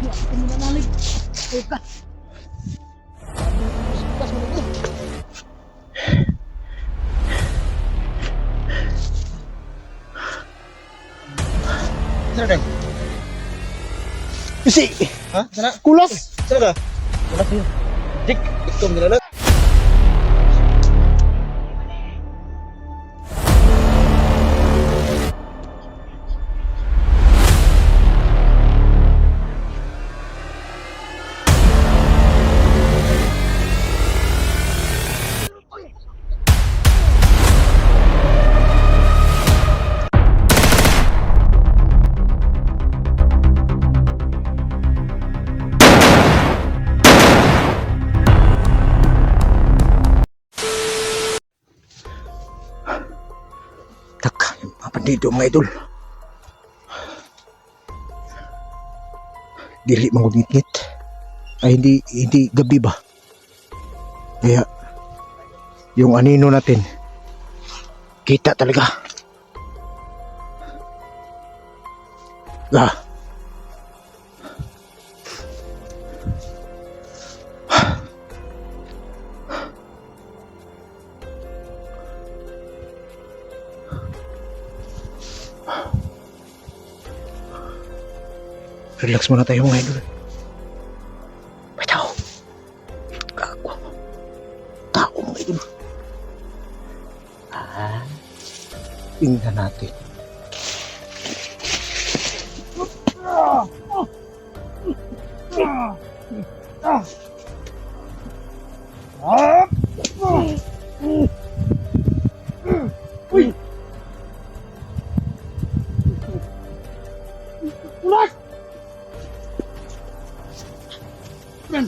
Ako muna nalig. Ayun ka. Bukas mo na. Sana deng? Isi! Ha? Sana? Kulas! Sana? Kulas yun. Dik! Ikom nila na. Dito mga idol, dili mangungit-ngit ay hindi gabi ba, kaya yung anino natin kita talaga. Relax muna tayo mga idol. May tao. Gago. Tao mga idol. Tingnan natin. Uy! Ulas! Men!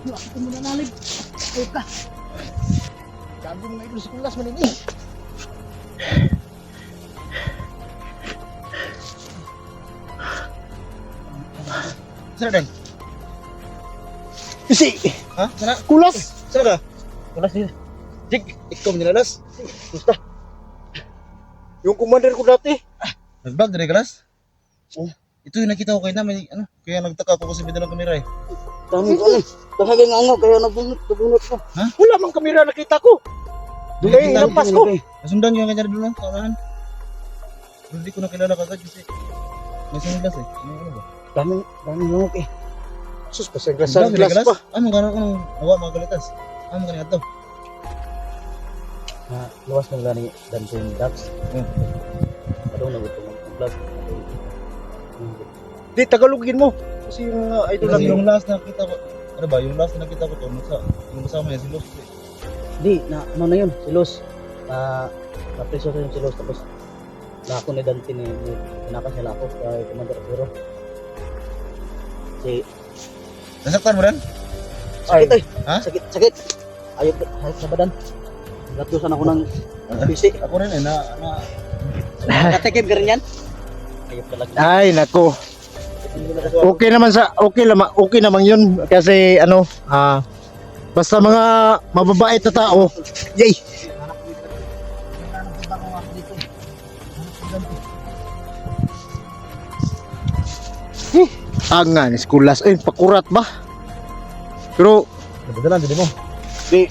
Ako muna nalig. Ayun ka. Gago mga idol sa kulas man ini. Sana deng? Isi! Ha? Sana? Kulas! Sana? Kulas yun. Dik! Ikom nila nas. Gusta. Yung commander ko dati. Nagbag dire kalas? Oh. Ito yung nakita ko kayo na may ano. Kaya nagtaka ako kasi may dalang kamera eh. Dami ko ano. Dahil nga nga kaya nabunot ko. Ha? Wala mang kamera nakita ko. Dulay lampas ko. Nasundan nyo yung kanya doon sa unahan. Pero di ko nakilala kagad kasi may sunglas eh. Ano ba? Dami langok eh. Sus, Nagbag pasaglasan dire glass kalas? pa. Ano gano'n kung nawa mga galitas? Ano gano'n ito? Luwas ng gani dancing ducks. Kadong na ito ng vlog. Di, Tagalogin mo. Kasi yung idol Kasi natin. yung last na nakita ko, ano ba, yung last na nakita ko to, yung kasama niya si Los. Di, na ano na yun, si Los. Na-preso ko yung si Los. Tapos, na ako ni Dante ni pinakas nila ako kay Commander Zero. Si, Nasaktan mo rin? sakit eh. Ha? Sakit. Ayok sa badan. Gatusan ako ng PC. Ako rin eh, Nakatikim ka rin yan? Ayok talaga. Ay, nako. Okay naman yun kasi ano, basta mga mababait na tao. Yay. Angan, skulas. Ay, pakurat ba? Pero, Nabadalan, hindi mo. di,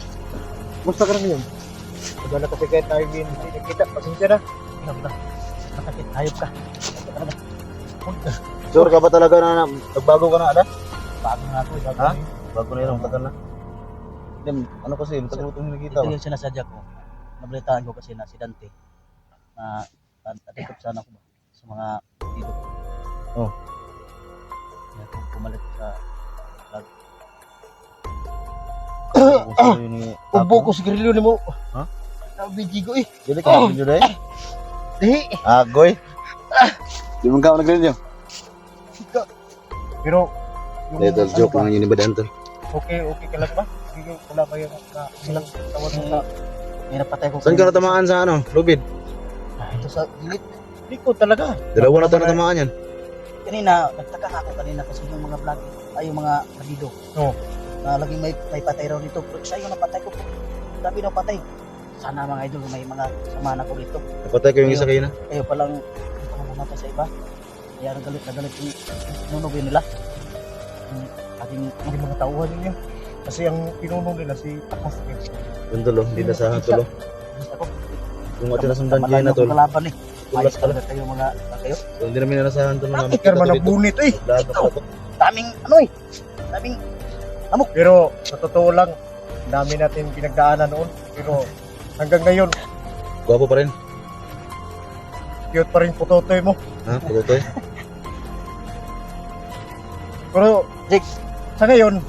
musta ka na ngayon? Maganda kasi kahit tayo kita, pasensya na. Nakakit, ayok ka. Sure ka ba talaga na nagbago ka na, Ada? Bago na ako. Ha? Bago na yun, tagal na. Then, ano kasi, matagal itong nakikita Ito ko. yung sinasadya ko. Nabalitaan ko kasi na si Dante na natikop sana ako sa mga dito. Oh. Kaya kung pumalit sa vlog. Ubo ko sigarilyo ni mo. Ha? Nabiji ko eh. Jadi ka nag-video dahil? Di. Agoy. Di mo ka nag-video? Pero, Little joke lang yun ni Badan to. okay ka lang ba? Hindi wala ba yung silang tawag mo sa... May napatay ko. Saan ka natamaan sa ano? Lubid? Ito sa gilid. Hindi ko talaga. Dalawa na ito natamaan yan. Kanina, nagtaka ako kanina kasi yung mga vlog, ay yung mga bandido. Oo. Na laging may patay raw nito. Pero siya yung napatay ko. Sabi na patay. Sana mga idol, may mga sama na ko dito. Napatay ko yung isa kayo na. Kayo palang pumatay sa iba. Kaya nagalit yung nunugin nila. Yung ating Hindi mga tauhan ninyo. Kasi ang pinunong nila si Takas. Yung tulo, hindi nasahan tulo. gusto ko. Yung atin nasundan dyan na tol. Kalaban eh. Tulas Ayos pala. talaga kayo mga kayo. So, hindi namin nasahan tulo namin. Bakit ka naman nabunit eh? Lahat na pala to. Daming ano eh. Daming Pero sa totoo lang, ang dami natin pinagdaanan noon. Pero hanggang ngayon, Gwapo pa rin. cute pa rin putotoy mo. Ha? Putotoy? Pero, Jake. sa ngayon,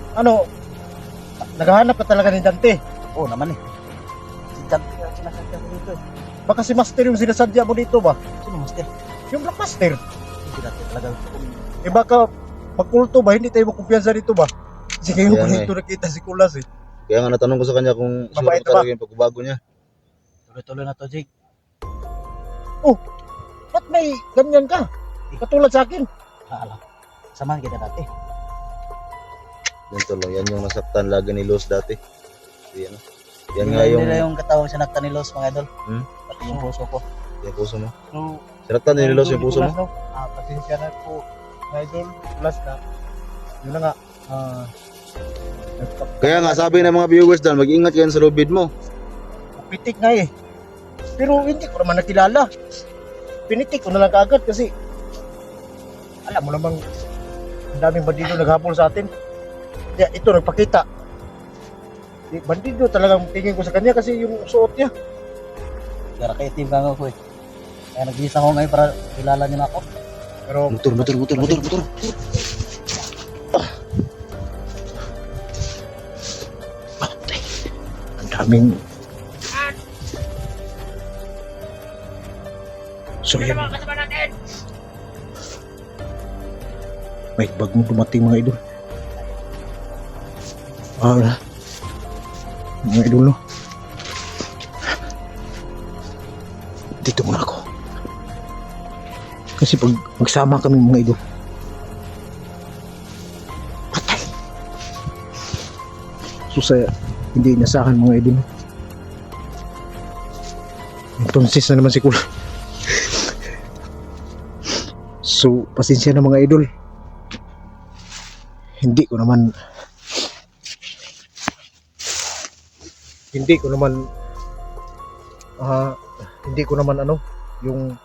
naghahanap ka talaga ni Dante. Oo naman eh. Si Dante ang sinasadya ko dito eh. Baka si Master yung sinasadya mo dito ba? Sino master? Yung Black Master. Hindi Dante talaga gusto ko. Eh baka magkulto ba? Hindi tayo makumpiyansa dito ba? Kasi ngayon Kaya pa nga dito nakita si Kulas eh. Kaya nga natanong ko sa kanya kung sure Mabait ba talaga yung pagbabago niya. Tuloy-tuloy na to, Jake. Ba't may ganyan ka? Katulad sa akin. Alam. Samahan kita dati. Yan tulo, yan yung nasaktan lagi ni Los dati. Yan, yan nga yung Nila yung katawang sinaktan ni Los, mga idol. Hmm? Pati yung puso ko. yung puso mo. So, Sinaktan ni Los yung puso mo. Pasensya na po. Idol, Kulas na. Yun na nga. Kaya nga sabi ng mga viewers dyan, mag-ingat kayo sa lubid mo. Pitik nga eh. Pero hindi ko naman nakilala. Pinitik ko na lang kaagad kasi alam mo namang ang daming bandido naghabol sa atin. Kaya ito nagpakita. Bandido talagang tingin ko sa kanya kasi yung suot niya. Gara kay team ka nga ko eh. Kaya nag-iisa ko ngayon para kilala niyo na ako. Pero Motor. ang daming so yan. May bagong dumating mga idol. Mga idol no. Dito muna ako. Kasi pag magsama kami mga idol. Patay. So sa hindi inasahan mga idol. Entonces na naman si Kula. So pasensya na mga idol. Hindi ko naman yung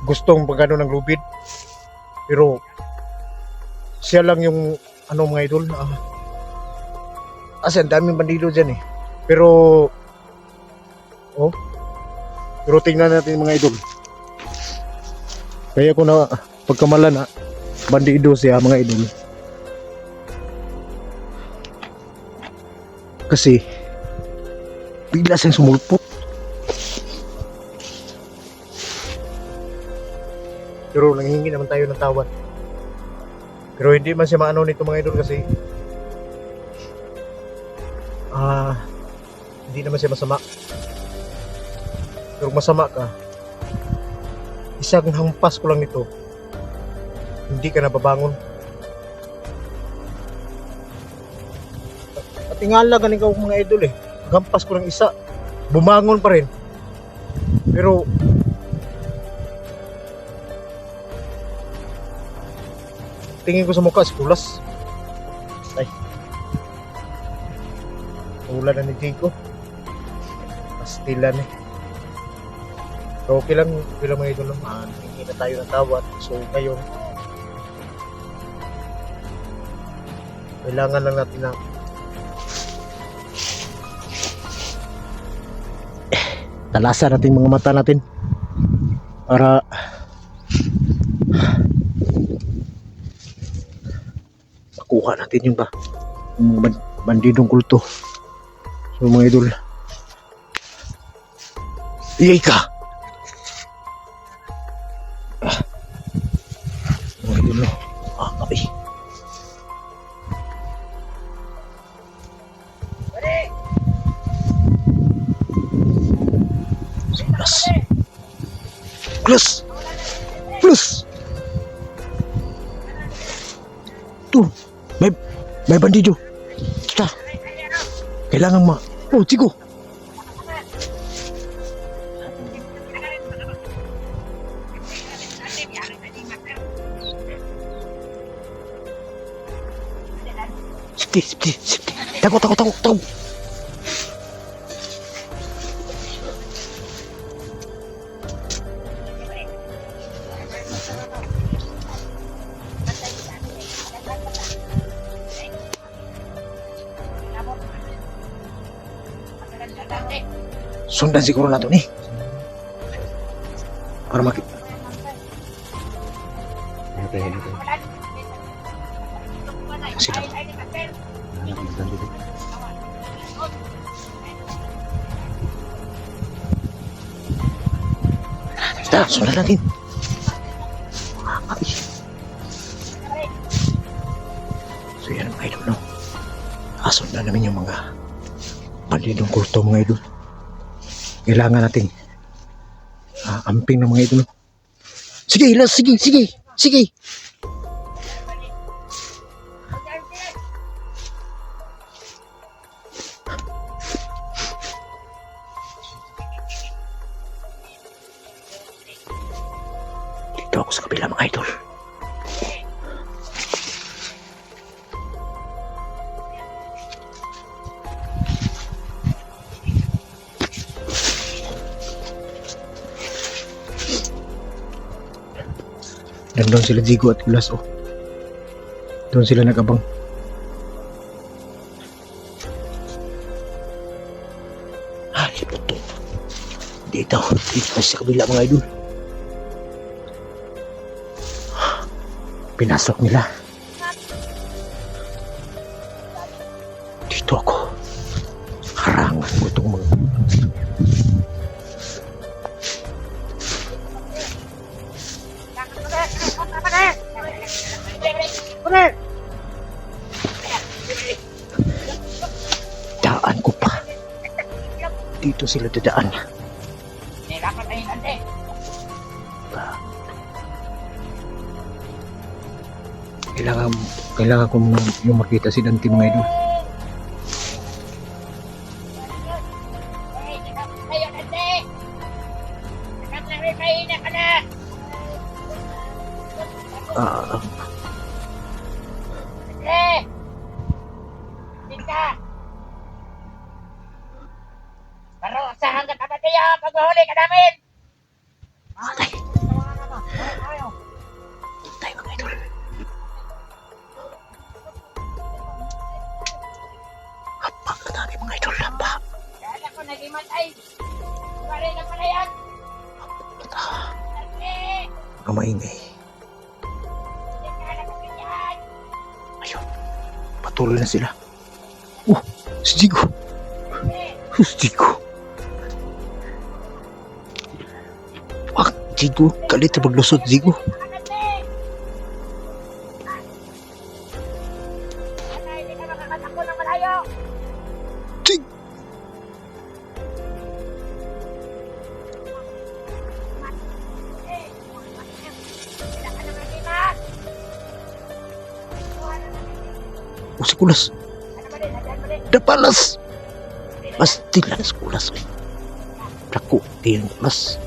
gustong pagano ng lubid, pero siya lang yung mga idol kasi ang daming bandido dyan eh, pero tingnan natin mga idol. Kaya ko na pagkamalan na bandido siya mga idol kasi bigla siyang sumulpot. Pero nanghihingi naman tayo ng tawad. Pero hindi man siya maano nito mga idol kasi hindi naman siya masama. Pero masama ka, isang hampas ko lang nito, hindi ka na babangon. At tingala ganing ka mga idol eh. Gampas ko ng isa, bumangon pa rin. Pero tingin ko sa mukha si Kulas. Ay. Ulan na ni Jigo. Pastilan eh. So okay lang mga idol naman. Hindi na tayo ng tawad. So ngayon, kailangan lang natin na talasan natin mga mata natin para makuha natin yung mga bandidong kulto. So mga idol, iyay ka mga idol no. Kapi plus tuh may bandido. Kita kailangan Chico. Safety, safety, safety. Takot, takot, takot, takot. Sundan siguro nato ni. Para makita. Sila. Basta, sundan natin. Ay. So yan mga idol, no? Sundan namin yung mga pandidong kulto mga idol. Kailangan natin amping ng mga idol. Sige, ilas, sige, sige, sige. Dito ako sa kabila mga idol. Nandun sila Jigo at Kulas, oh. Doon sila nag-abang. Lipot to. Dito sa kabila mga idol. Pinasok nila. Dito ako. Harangan ko itong mga... Daan ko pa. Dito sila dadaan. Kailangan ko yung makita si Dante mga idol. Pero sa hanggat apa kaya paghuli ka namin? Tay. Tay mga idol. Hapa ka dami mga idol. Hapa. Kaya ako nagimatay. Bari na pala yan. Bata. Mga maingay. Ayun. Patuloy na sila. Si Jigo. Si Jigo. Wag, Jigo. Kalit na maglusot, Jigo. Hindi ka makakatakbo ng malayo. Jig. Si Kulas. Dapalas. Pasti lang si Kulas. Naku, di yung Kulas.